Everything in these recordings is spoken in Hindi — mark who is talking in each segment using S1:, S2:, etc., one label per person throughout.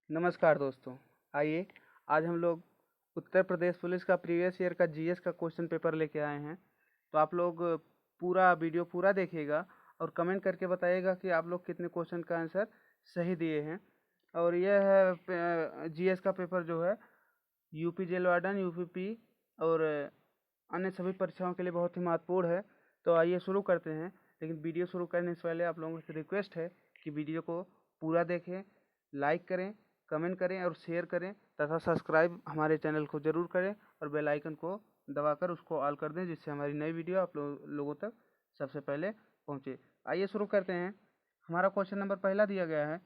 S1: नमस्कार दोस्तों। आइए आज हम लोग उत्तर प्रदेश पुलिस का प्रीवियस ईयर का जीएस का क्वेश्चन पेपर लेके आए हैं। तो आप लोग पूरा वीडियो पूरा देखिएगा और कमेंट करके बताइएगा कि आप लोग कितने क्वेश्चन का आंसर सही दिए हैं। और यह है जीएस का पेपर जो है यूपी जेल वार्डन, यूपीपी और अन्य सभी परीक्षाओं के लिए बहुत ही महत्वपूर्ण है। तो आइए शुरू करते हैं। लेकिन वीडियो शुरू करने से पहले आप लोगों से रिक्वेस्ट है कि वीडियो को पूरा देखें, लाइक करें, कमेंट करें और शेयर करें तथा सब्सक्राइब हमारे चैनल को ज़रूर करें और बेल आइकन को दबाकर उसको ऑल कर दें, जिससे हमारी नई वीडियो आप लोगों तक सबसे पहले पहुंचे। आइए शुरू करते हैं। हमारा क्वेश्चन नंबर पहला दिया गया है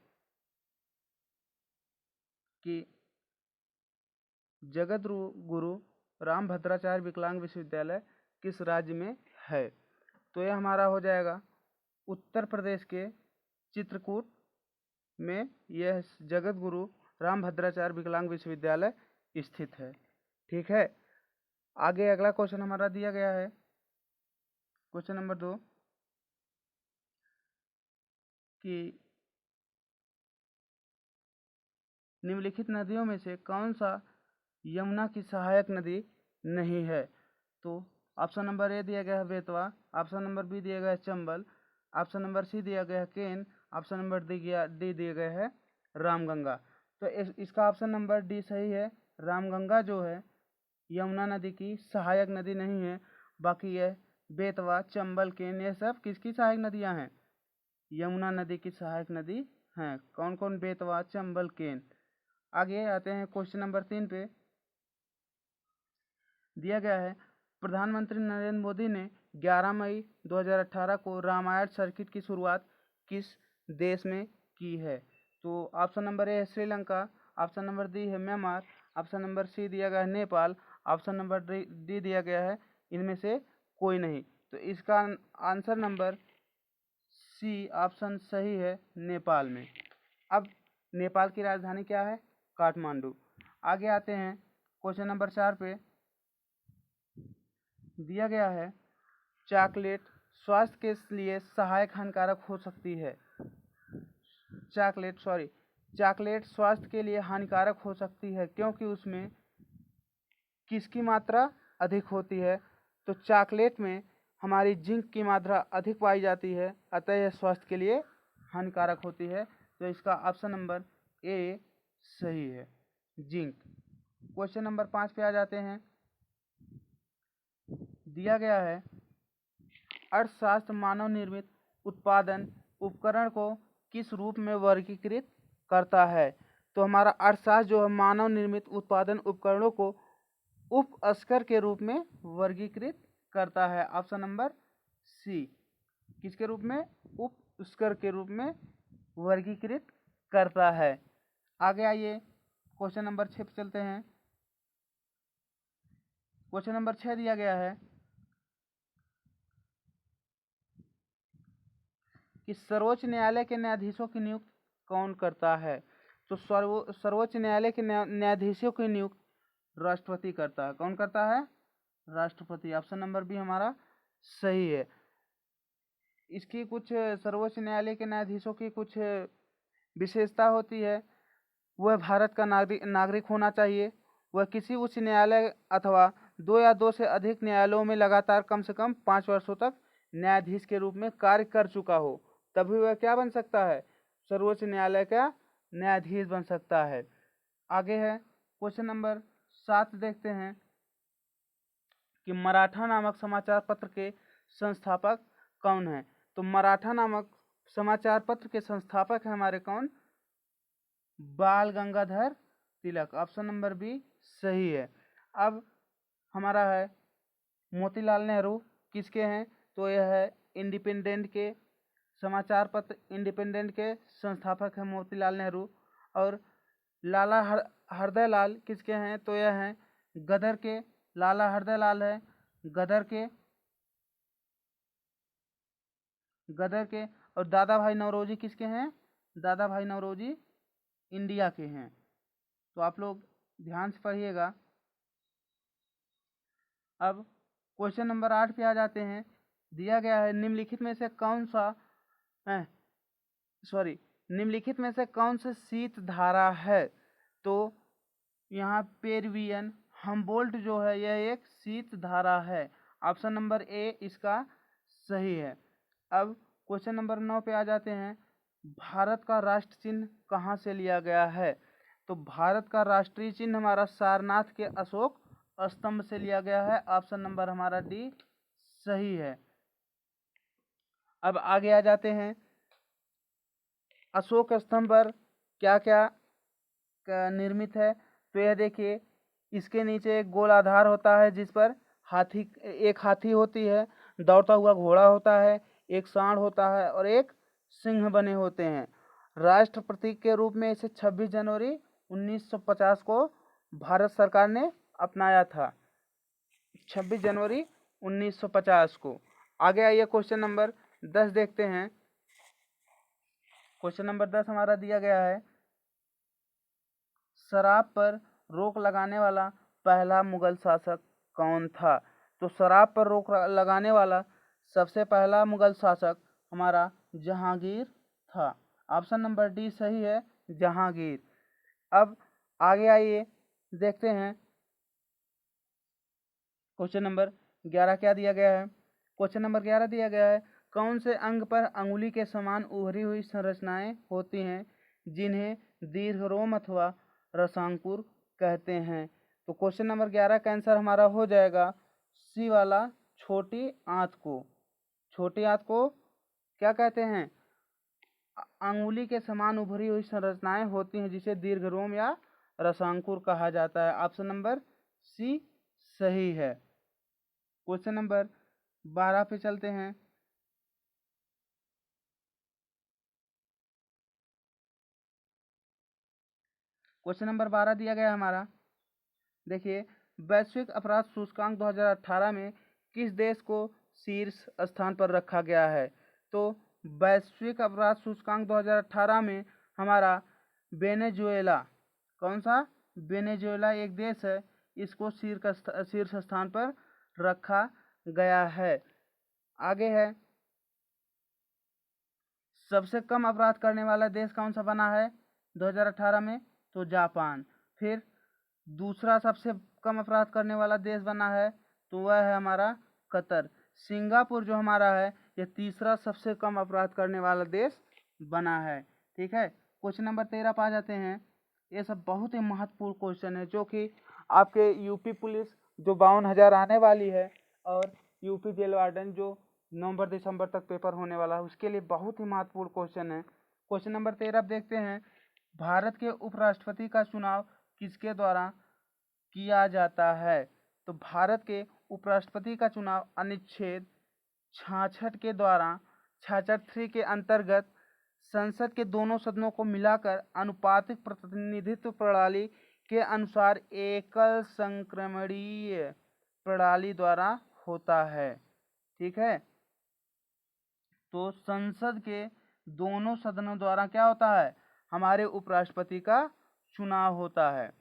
S1: कि जगत गुरु रामभद्राचार्य विकलांग विश्वविद्यालय किस राज्य में है। तो यह हमारा हो जाएगा उत्तर प्रदेश के चित्रकूट में यह जगत गुरु रामभद्राचार्य विकलांग विश्वविद्यालय स्थित है। ठीक है। आगे अगला क्वेश्चन हमारा दिया गया है क्वेश्चन नंबर 2 कि निम्नलिखित नदियों में से कौन सा यमुना की सहायक नदी नहीं है। तो ऑप्शन नंबर ए दिया गया है बेतवा, ऑप्शन नंबर बी दिया गया है चंबल, ऑप्शन नंबर सी दिया गया है केन, ऑप्शन नंबर डी दिया गया है रामगंगा। तो इसका ऑप्शन नंबर डी सही है। रामगंगा जो है यमुना नदी की सहायक नदी नहीं है। बाकी यह बेतवा, चंबल, केन ये सब किसकी सहायक नदियां हैं? यमुना नदी की सहायक नदी हैं। कौन कौन? बेतवा, चंबल, केन। आगे आते हैं क्वेश्चन नंबर 3 पे। दिया गया है प्रधानमंत्री नरेंद्र मोदी ने 11 मई 2018 को रामायण सर्किट की शुरुआत किस देश में की है। तो ऑप्शन नंबर ए है श्रीलंका, ऑप्शन नंबर डी है म्यांमार, ऑप्शन नंबर सी दिया गया है नेपाल, ऑप्शन नंबर डी दिया गया है इनमें से कोई नहीं। तो इसका आंसर नंबर सी ऑप्शन सही है, नेपाल में। अब नेपाल की राजधानी क्या है? काठमांडू। आगे आते हैं क्वेश्चन नंबर 4 पे। दिया गया है चॉकलेट स्वास्थ्य के लिए सहायक हानिकारक हो सकती है। चॉकलेट स्वास्थ्य के लिए हानिकारक हो सकती है क्योंकि उसमें किसकी मात्रा अधिक होती है? तो चॉकलेट में हमारी जिंक की मात्रा अधिक पाई जाती है, अतः यह स्वास्थ्य के लिए हानिकारक होती है। तो इसका ऑप्शन नंबर ए सही है, जिंक। क्वेश्चन नंबर 5 पे आ जाते हैं। दिया गया है अर्थशास्त्र मानव निर्मित उत्पादन उपकरण को किस रूप में वर्गीकृत करता है। तो हमारा अर्थशास्त्र जो है मानव निर्मित उत्पादन उपकरणों को उपस्कर के रूप में वर्गीकृत करता है। ऑप्शन नंबर सी किसके रूप में? उपस्कर के रूप में वर्गीकृत करता है। आगे आइए क्वेश्चन नंबर 6 पे चलते हैं। क्वेश्चन नंबर 6 दिया गया है कि सर्वोच्च न्यायालय के न्यायाधीशों की नियुक्ति कौन करता है। तो सर्वोच्च न्यायालय के न्यायाधीशों की नियुक्ति राष्ट्रपति करता है। कौन करता है? राष्ट्रपति। ऑप्शन नंबर बी हमारा सही है। इसकी कुछ सर्वोच्च न्यायालय के न्यायाधीशों की कुछ विशेषता होती है। वह भारत का नागरिक होना चाहिए, वह किसी उच्च न्यायालय अथवा 2 या 2 से अधिक न्यायालयों में लगातार कम से कम 5 वर्षों तक न्यायाधीश के रूप में कार्य कर चुका हो, तभी वह क्या बन सकता है? सर्वोच्च न्यायालय का न्यायाधीश बन सकता है। आगे है क्वेश्चन नंबर 7 देखते हैं कि मराठा नामक समाचार पत्र के संस्थापक कौन है। तो मराठा नामक समाचार पत्र के संस्थापक है हमारे कौन? बाल Gangadhar Tilak. Option number B सही है। अब हमारा है मोतीलाल नेहरू किसके हैं? तो यह है इंडिपेंडेंट के समाचार पत्र इंडिपेंडेंट के संस्थापक है मोतीलाल नेहरू। और लाला हरदय लाल किसके हैं? तो यह हैं गदर के। लाला हरदय लाल है गदर के। और दादा भाई नौरोजी किसके हैं? दादा भाई नौरोजी इंडिया के हैं। तो आप लोग ध्यान से पढ़िएगा। अब क्वेश्चन नंबर 8 पे आ जाते हैं। दिया गया है निम्नलिखित में से कौन सा निम्नलिखित में से कौन सी शीत धारा है? तो यहाँ पेरिवियन हम्बोल्ट जो है यह एक शीत धारा है। ऑप्शन नंबर ए इसका सही है। अब क्वेश्चन नंबर 9 पे आ जाते हैं। भारत का राष्ट्र चिन्ह कहाँ से लिया गया है? तो भारत का राष्ट्रीय चिन्ह हमारा सारनाथ के अशोक स्तंभ से लिया गया है। ऑप्शन नंबर हमारा डी सही है। अब आगे आ जाते हैं। अशोक स्तंभ पर क्या क्या निर्मित है? तो यह देखिए, इसके नीचे एक गोल आधार होता है जिस पर एक हाथी होती है, दौड़ता हुआ घोड़ा होता है, एक सांड होता है और एक सिंह बने होते हैं। राष्ट्र प्रतीक के रूप में इसे 26 जनवरी 1950 को भारत सरकार ने अपनाया था। 26 जनवरी 1950 को। आगे आइए क्वेश्चन नंबर 10 देखते हैं। क्वेश्चन नंबर 10 हमारा दिया गया है, शराब पर रोक लगाने वाला पहला मुगल शासक कौन था? तो शराब पर रोक लगाने वाला सबसे पहला मुगल शासक हमारा जहांगीर था। ऑप्शन नंबर डी सही है, जहांगीर। अब आगे आइए देखते हैं क्वेश्चन नंबर 11 क्या दिया गया है। क्वेश्चन नंबर 11 दिया गया है, कौन से अंग पर अंगुली के समान उभरी हुई संरचनाएं होती हैं जिन्हें दीर्घरोम अथवा रसांकुर कहते हैं? तो क्वेश्चन नंबर 11 का आंसर हमारा हो जाएगा सी वाला, छोटी आंत को। छोटी आंत को क्या कहते हैं? अंगुली के समान उभरी हुई संरचनाएं होती हैं जिसे दीर्घरोम या रसांकुर कहा जाता है। ऑप्शन नंबर सी सही है। क्वेश्चन नंबर 12 पे चलते हैं। क्वेश्चन नंबर 12 दिया गया हमारा, देखिए, वैश्विक अपराध सूचकांक 2018 में किस देश को शीर्ष स्थान पर रखा गया है? तो वैश्विक अपराध सूचकांक 2018 में हमारा वेनेजुएला, कौन सा? वेनेजुएला एक देश है, इसको शीर्ष स्थान पर रखा गया है। आगे है, सबसे कम अपराध करने वाला देश कौन सा बना है 2018 में? तो जापान। फिर दूसरा सबसे कम अपराध करने वाला देश बना है तो वह है हमारा कतर। सिंगापुर जो हमारा है यह तीसरा सबसे कम अपराध करने वाला देश बना है। ठीक है, क्वेश्चन नंबर 13 पर आ जाते हैं। ये सब बहुत ही महत्वपूर्ण क्वेश्चन है जो कि आपके यूपी पुलिस जो 52,000 आने वाली है और यूपी जेल वार्डन जो नवंबर दिसंबर तक पेपर होने वाला है उसके लिए बहुत ही महत्वपूर्ण क्वेश्चन है। क्वेश्चन नंबर 13 देखते हैं, भारत के उपराष्ट्रपति का चुनाव किसके द्वारा किया जाता है? तो भारत के उपराष्ट्रपति का चुनाव अनुच्छेद 66 के द्वारा 66 के अंतर्गत संसद के दोनों सदनों को मिलाकर अनुपातिक प्रतिनिधित्व प्रणाली के अनुसार एकल संक्रमणीय प्रणाली द्वारा होता है। ठीक है, तो संसद के दोनों सदनों द्वारा क्या होता है? हमारे उपराष्ट्रपति का चुनाव होता है।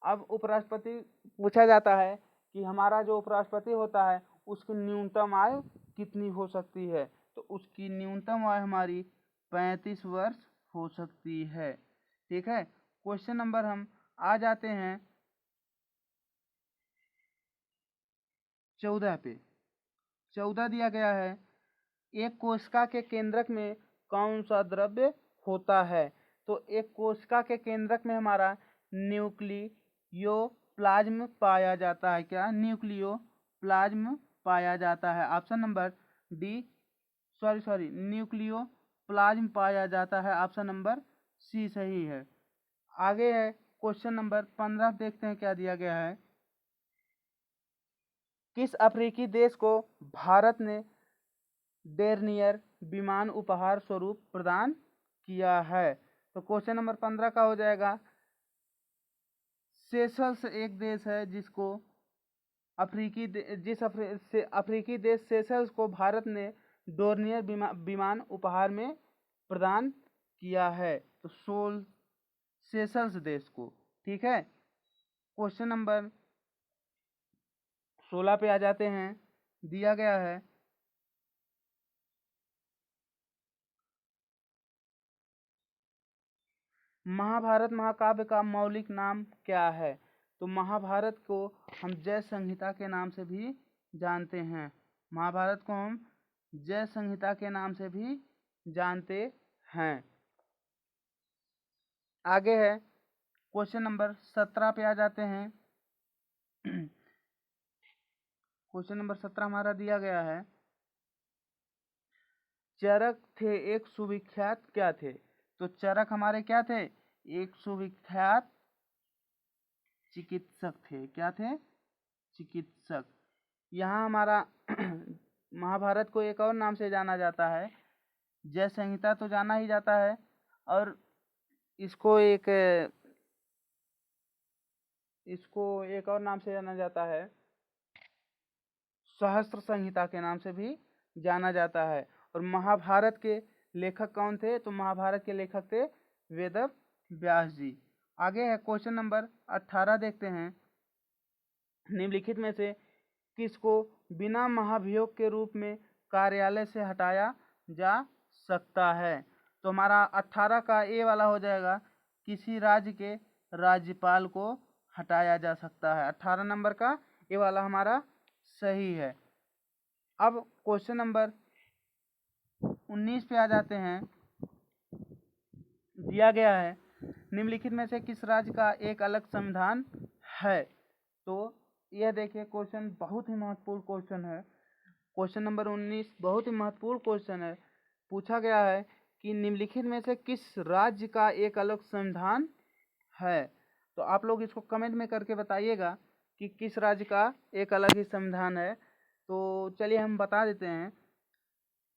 S1: अब उपराष्ट्रपति पूछा जाता है कि हमारा जो उपराष्ट्रपति होता है उसकी न्यूनतम आयु कितनी हो सकती है? तो उसकी न्यूनतम आयु हमारी 35 वर्ष हो सकती है। ठीक है, क्वेश्चन नंबर हम आ जाते हैं 14 पे। 14 दिया गया है, एक कोशिका के केंद्रक में कौन सा द्रव्य होता है? तो एक कोशिका के केंद्रक में हमारा न्यूक्लियोप्लाज्म पाया जाता है। क्या? न्यूक्लियोप्लाज्म पाया जाता है। ऑप्शन नंबर डी न्यूक्लियोप्लाज्म पाया जाता है। ऑप्शन नंबर सी सही है। आगे है क्वेश्चन नंबर 15 देखते हैं क्या दिया गया है। किस अफ्रीकी देश को भारत ने डेर्नियर विमान उपहार स्वरूप प्रदान किया है? तो क्वेश्चन नंबर 15 का हो जाएगा, सेशल्स एक देश है जिसको अफ्रीकी देश सेशल्स को भारत ने डोर्नियर विमान उपहार में प्रदान किया है। तो सेशल्स देश को। ठीक है, क्वेश्चन नंबर 16 पे आ जाते हैं। दिया गया है, महाभारत महाकाव्य का मौलिक नाम क्या है? तो महाभारत को हम जय संहिता के नाम से भी जानते हैं। महाभारत को हम जय संहिता के नाम से भी जानते हैं। आगे है क्वेश्चन नंबर 17 पे आ जाते हैं। क्वेश्चन नंबर 17 हमारा दिया गया है, चरक थे एक सुविख्यात क्या थे? तो चरक हमारे क्या थे? एक सुविख्यात चिकित्सक थे। क्या थे? चिकित्सक। यहाँ हमारा महाभारत को एक और नाम से जाना जाता है, जय संहिता तो जाना ही जाता है, और इसको एक और नाम से जाना जाता है, सहस्त्र संहिता के नाम से भी जाना जाता है। और महाभारत के लेखक कौन थे? तो महाभारत के लेखक थे वेद व्यास जी। आगे है क्वेश्चन नंबर 18 देखते हैं, निम्नलिखित में से किसको बिना महाभियोग के रूप में कार्यालय से हटाया जा सकता है? तो हमारा 18 का ए वाला हो जाएगा, किसी राज्य के राज्यपाल को हटाया जा सकता है। 18 नंबर का ए वाला हमारा सही है। अब क्वेश्चन नंबर 19 पे आ जाते हैं। दिया गया है, निम्नलिखित में से किस राज्य का एक अलग संविधान है? तो यह देखिए क्वेश्चन बहुत ही महत्वपूर्ण क्वेश्चन है। क्वेश्चन नंबर 19 बहुत ही महत्वपूर्ण क्वेश्चन है। पूछा गया है कि निम्नलिखित में से किस राज्य का एक अलग संविधान है? तो आप लोग इसको कमेंट में करके बताइएगा कि किस राज्य का एक अलग ही संविधान है। तो चलिए हम बता देते हैं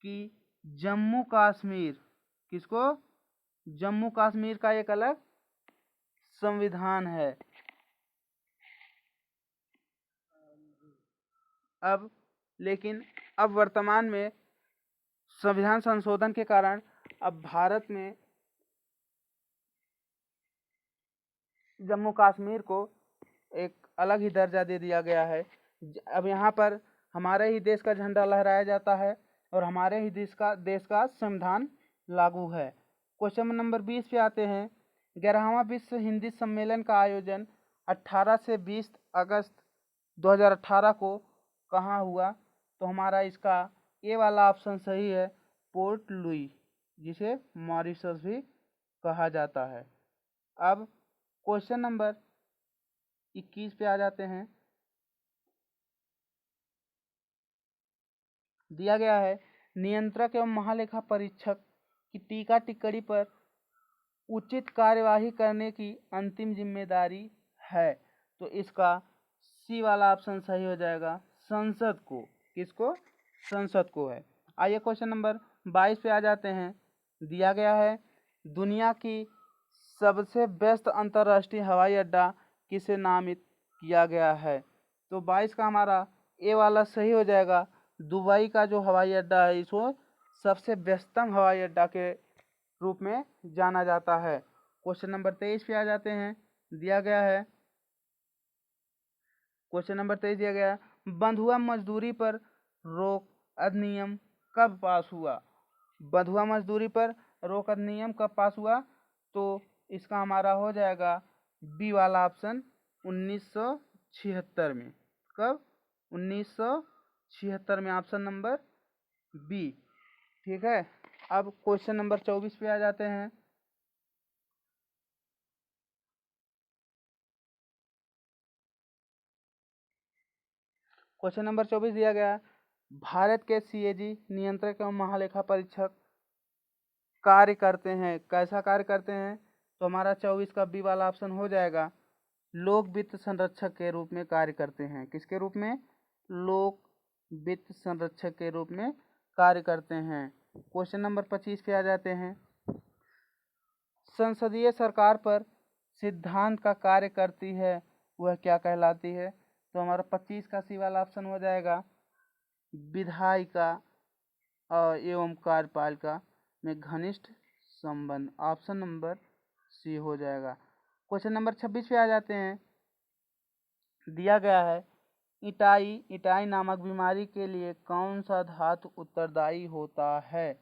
S1: कि जम्मू कश्मीर, किसको? जम्मू कश्मीर का एक अलग संविधान है। लेकिन अब वर्तमान में संविधान संशोधन के कारण अब भारत में जम्मू कश्मीर को एक अलग ही दर्जा दे दिया गया है। अब यहाँ पर हमारे ही देश का झंडा लहराया जाता है और हमारे ही देश का संविधान लागू है। क्वेश्चन नंबर 20 पे आते हैं, 11वां विश्व हिंदी सम्मेलन का आयोजन 18 से 20 अगस्त 2018 को कहाँ हुआ? तो हमारा इसका ए वाला ऑप्शन सही है, पोर्ट लुई, जिसे मॉरिशस भी कहा जाता है। अब क्वेश्चन नंबर 21 पे आ जाते हैं। दिया गया है, नियंत्रक एवं महालेखा परीक्षक की टीका टिप्पणी पर उचित कार्यवाही करने की अंतिम जिम्मेदारी है। तो इसका सी वाला ऑप्शन सही हो जाएगा, संसद को। किसको? संसद को है। आइए क्वेश्चन नंबर 22 पे आ जाते हैं। दिया गया है, दुनिया की सबसे व्यस्त अंतर्राष्ट्रीय हवाई अड्डा किसे नामित किया गया है? तो 22 का हमारा ए वाला सही हो जाएगा, दुबई का जो हवाई अड्डा है इसको सबसे व्यस्तम हवाई अड्डा के रूप में जाना जाता है। क्वेश्चन नंबर 23 पे आ जाते हैं। दिया गया है, क्वेश्चन नंबर 23 दिया गया, बंधुआ मजदूरी पर रोक अधिनियम कब पास हुआ? बंधुआ मजदूरी पर रोक अधिनियम कब पास हुआ? तो इसका हमारा हो जाएगा बी वाला ऑप्शन, 1976 में। कब? 1976 में, ऑप्शन नंबर बी। ठीक है। अब क्वेश्चन नंबर 24 पे आ जाते हैं। क्वेश्चन नंबर 24 दिया गया, भारत के सीएजी नियंत्रक एवं महालेखा परीक्षक कार्य करते हैं, कैसा कार्य करते हैं? तो हमारा 24 का बी वाला ऑप्शन हो जाएगा, लोक वित्त संरक्षक के रूप में कार्य करते हैं। किसके रूप में? लोक वित्त संरक्षक के रूप में कार्य करते हैं। क्वेश्चन नंबर 25 पे आ जाते हैं, संसदीय सरकार पर सिद्धांत का कार्य करती है वह क्या कहलाती है? तो हमारा 25 का सी वाला ऑप्शन हो जाएगा, विधायिका एवं कार्यपालिका में घनिष्ठ संबंध, ऑप्शन नंबर सी हो जाएगा। क्वेश्चन नंबर 26 पे आ जाते हैं। दिया गया है, इटाई नामक बीमारी के लिए कौन सा धातु उत्तरदायी होता है?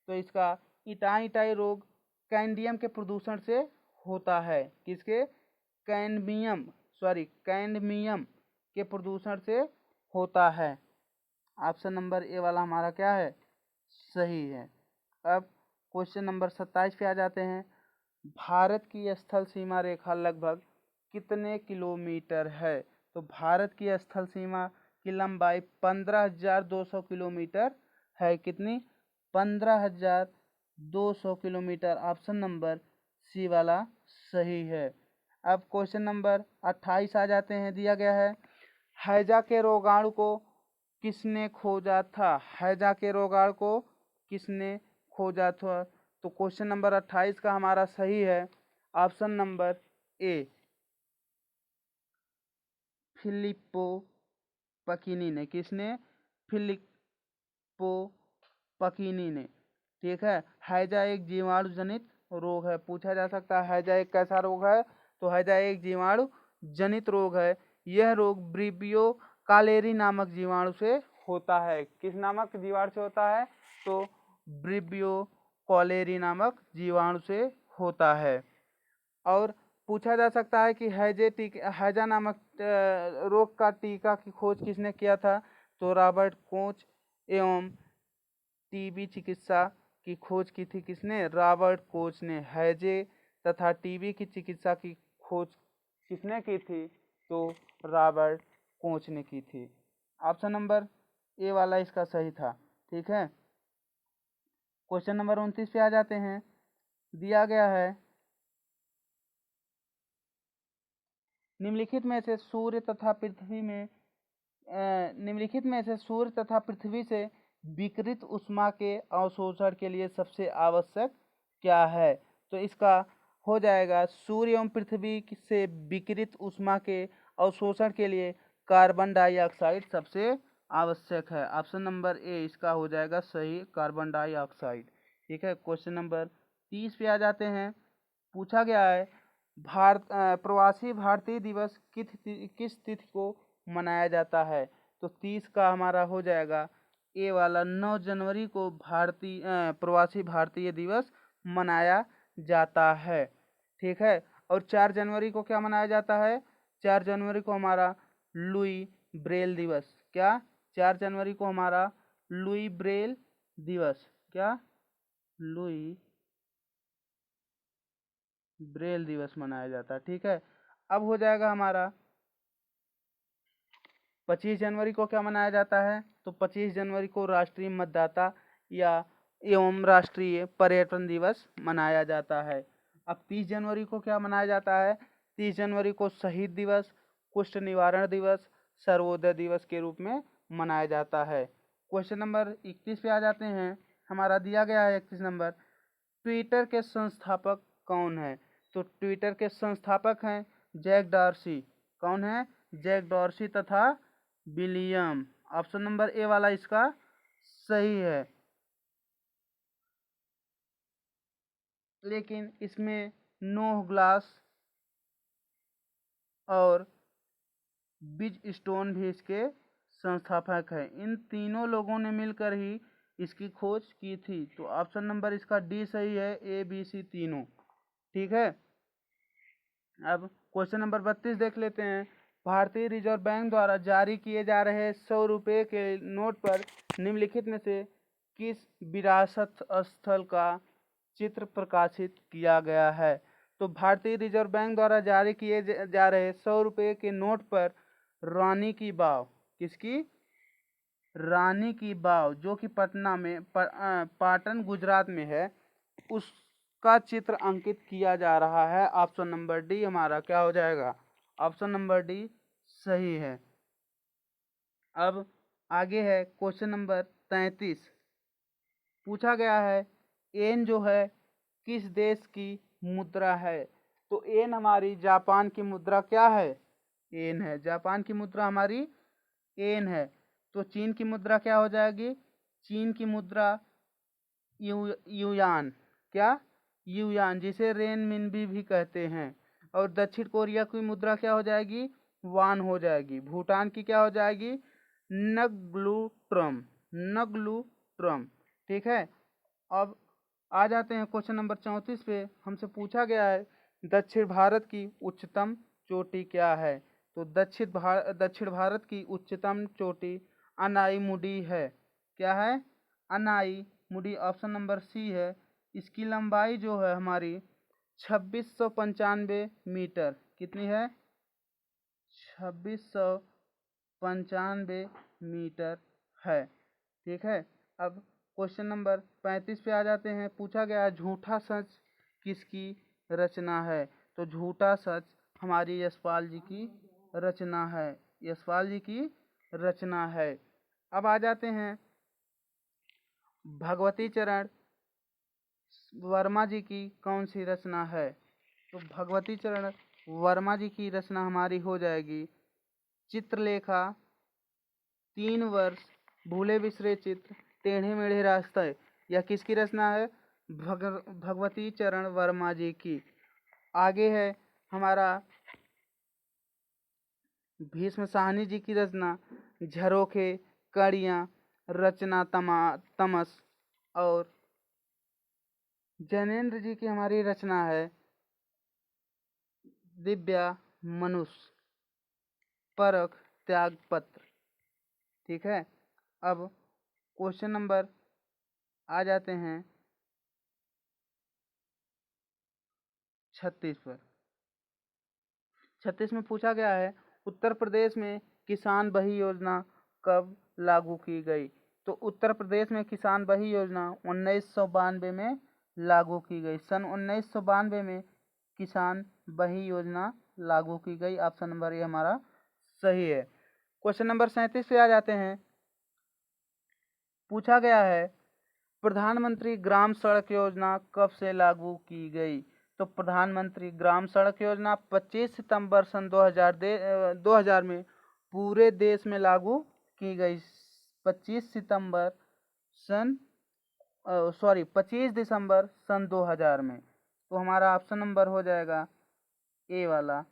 S1: तो इसका इटाई रोग कैंडियम के प्रदूषण से होता है। किसके? कैडमियम के प्रदूषण से होता है। ऑप्शन नंबर ए वाला हमारा क्या है? सही है। अब क्वेश्चन नंबर 27 पे आ जाते हैं। भारत की स्थल सीमा रेखा लगभग कितने किलोमीटर है? तो भारत की स्थल सीमा की लंबाई 15,200 किलोमीटर है। कितनी? 15,200 किलोमीटर। ऑप्शन नंबर सी वाला सही है। अब क्वेश्चन नंबर 28 आ जाते हैं। दिया गया है, हैजा के रोगाणु को किसने खोजा था? हैजा के रोगाणु को किसने खोजा था? तो क्वेश्चन नंबर 28 का हमारा सही है ऑप्शन नंबर ए, फिलिप्पो पकिनी ने। किसने? फिलिप्पो पकिनी ने। ठीक है। हैजा एक जीवाणु जनित रोग है। पूछा जा सकता है हैजा एक कैसा रोग है? तो हैजा एक जीवाणु जनित रोग है। यह रोग ब्रिबियो कालेरी नामक जीवाणु से होता है। किस नामक जीवाणु से होता है? तो ब्रिबियो कॉलेरी नामक जीवाणु से होता है। और पूछा जा सकता है कि हैजा नामक रोग का टीका की खोज किसने किया था? तो रॉबर्ट कोच एवं टीबी चिकित्सा की खोज की थी। किसने? रॉबर्ट कोच ने। हैजे तथा टीबी की चिकित्सा की खोज किसने की थी? तो रॉबर्ट कोच ने की थी। ऑप्शन नंबर ए वाला इसका सही था। ठीक है। क्वेश्चन नंबर 29 पे आ जाते हैं। दिया गया है, निम्नलिखित में से सूर्य तथा पृथ्वी से विकिरित ऊष्मा के अवशोषण के लिए सबसे आवश्यक क्या है? तो इसका हो जाएगा, सूर्य एवं पृथ्वी से विकिरित ऊष्मा के अवशोषण के लिए कार्बन डाइऑक्साइड सबसे आवश्यक है। ऑप्शन नंबर ए इसका हो जाएगा सही, कार्बन डाइऑक्साइड। ठीक है। क्वेश्चन नंबर 30 पे आ जाते हैं। पूछा गया है, प्रवासी भारतीय दिवस किस तिथि को मनाया जाता है? तो 30 का हमारा हो जाएगा ए वाला, 9 जनवरी को प्रवासी भारतीय दिवस मनाया जाता है। ठीक है। और 4 जनवरी को क्या मनाया जाता है? 4 जनवरी को हमारा लुई ब्रेल दिवस। क्या? 4 जनवरी को हमारा लुई ब्रेल दिवस। क्या? लुई ब्रेल दिवस मनाया जाता है। ठीक है। अब हो जाएगा हमारा 25 जनवरी को क्या मनाया जाता है? तो 25 जनवरी को राष्ट्रीय मतदाता या एवं राष्ट्रीय पर्यटन दिवस मनाया जाता है। अब 30 जनवरी को क्या मनाया जाता है? 30 जनवरी को शहीद दिवस, कुष्ठ निवारण दिवस, सर्वोदय दिवस के रूप में मनाया जाता है। क्वेश्चन नंबर 31 पे आ जाते हैं। हमारा दिया गया है 31 नंबर, ट्विटर के संस्थापक कौन है? तो ट्विटर के संस्थापक हैं जैक डॉर्सी। कौन है? जैक डॉर्सी तथा विलियम। ऑप्शन नंबर ए वाला इसका सही है। लेकिन इसमें नोह ग्लास और बिज स्टोन भी इसके संस्थापक हैं। इन तीनों लोगों ने मिलकर ही इसकी खोज की थी। तो ऑप्शन नंबर इसका डी सही है, ए बी सी तीनों। ठीक है। अब क्वेश्चन नंबर 32 देख लेते हैं। भारतीय रिजर्व बैंक द्वारा जारी किए जा रहे 100 रुपये के नोट पर निम्नलिखित में से किस विरासत स्थल का चित्र प्रकाशित किया गया है? तो भारतीय रिजर्व बैंक द्वारा जारी किए जा रहे 100 रुपये के नोट पर रानी की वाव, किसकी? रानी की वाव, जो कि पटना में पाटन गुजरात में है, उसका चित्र अंकित किया जा रहा है। ऑप्शन नंबर डी हमारा क्या हो जाएगा? ऑप्शन नंबर डी सही है। अब आगे है क्वेश्चन नंबर 33। पूछा गया है, एन जो है किस देश की मुद्रा है? तो एन हमारी जापान की मुद्रा क्या है? एन है। जापान की मुद्रा हमारी एन है। तो चीन की मुद्रा क्या हो जाएगी? चीन की मुद्रा युयान। क्या? युयान, जिसे रेनमिनबी भी कहते हैं। और दक्षिण कोरिया की मुद्रा क्या हो जाएगी? वान हो जाएगी। भूटान की क्या हो जाएगी? नगलुट्रम। नगलुट्रम। ठीक है। अब आ जाते हैं क्वेश्चन नंबर 34 पे। हमसे पूछा गया है, दक्षिण भारत की उच्चतम चोटी क्या है? तो दक्षिण भारत की उच्चतम चोटी अनाई है। क्या है? अनाई ऑप्शन नंबर सी है। इसकी लंबाई जो है हमारी 2695 मीटर। कितनी है? 2695 मीटर है। ठीक है। अब क्वेश्चन नंबर 35 पे आ जाते हैं। पूछा गया है झूठा सच किसकी रचना है? तो झूठा सच हमारी यशपाल जी की रचना है। यशपाल जी की रचना है। अब आ जाते हैं भगवती चरण वर्मा जी की कौन सी रचना है? तो भगवती चरण वर्मा जी की रचना हमारी हो जाएगी चित्रलेखा, 3 वर्ष, भूले बिसरे चित्र, टेढ़े मेढ़े रास्ते। यह किसकी रचना है? भगवती चरण वर्मा जी की। आगे है हमारा भीष्म साहनी जी की रचना झरोखे, कड़ियाँ, रचना तमस। और जैनेन्द्र जी की हमारी रचना है दिव्या मनुष्य, परख, त्याग पत्र। ठीक है। अब क्वेश्चन नंबर आ जाते हैं 36 पर। 36 में पूछा गया है उत्तर प्रदेश में किसान बही योजना कब लागू की गई? तो उत्तर प्रदेश में किसान बही योजना 1992 में लागू की गई। सन 1992 में किसान बही योजना लागू की गई। ऑप्शन नंबर ये हमारा सही है। क्वेश्चन नंबर 37 पे आ जाते हैं। पूछा गया है प्रधानमंत्री ग्राम सड़क योजना कब से लागू की गई? तो प्रधानमंत्री ग्राम सड़क योजना 25 सितंबर सन 2000 में पूरे देश में लागू की गई। 25 सितंबर सन 25 दिसंबर सन 2000 में। तो हमारा ऑप्शन नंबर हो जाएगा ए वाला,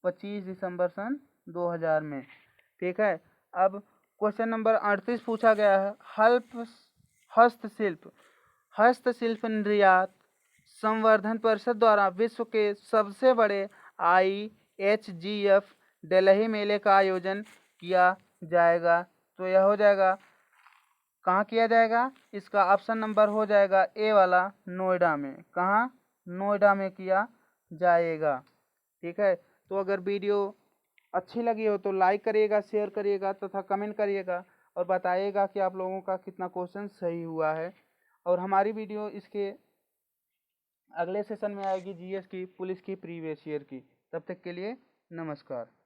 S1: 25 दिसंबर सन 2000 में। ठीक है। अब क्वेश्चन नंबर 38 पूछा गया है हस्तशिल्प निर्यात संवर्धन परिषद द्वारा विश्व के सबसे बड़े IHGF दिल्ली मेले का आयोजन किया जाएगा। तो यह हो जाएगा कहाँ किया जाएगा? इसका ऑप्शन नंबर हो जाएगा ए वाला, नोएडा में। कहाँ? नोएडा में किया जाएगा। ठीक है। तो अगर वीडियो अच्छी लगी हो तो लाइक करिएगा, शेयर करिएगा तथा कमेंट करिएगा और बताइएगा कि आप लोगों का कितना क्वेश्चन सही हुआ है। और हमारी वीडियो इसके अगले सेशन में आएगी GS की, पुलिस की, प्रीवियस ईयर की। तब तक के लिए नमस्कार।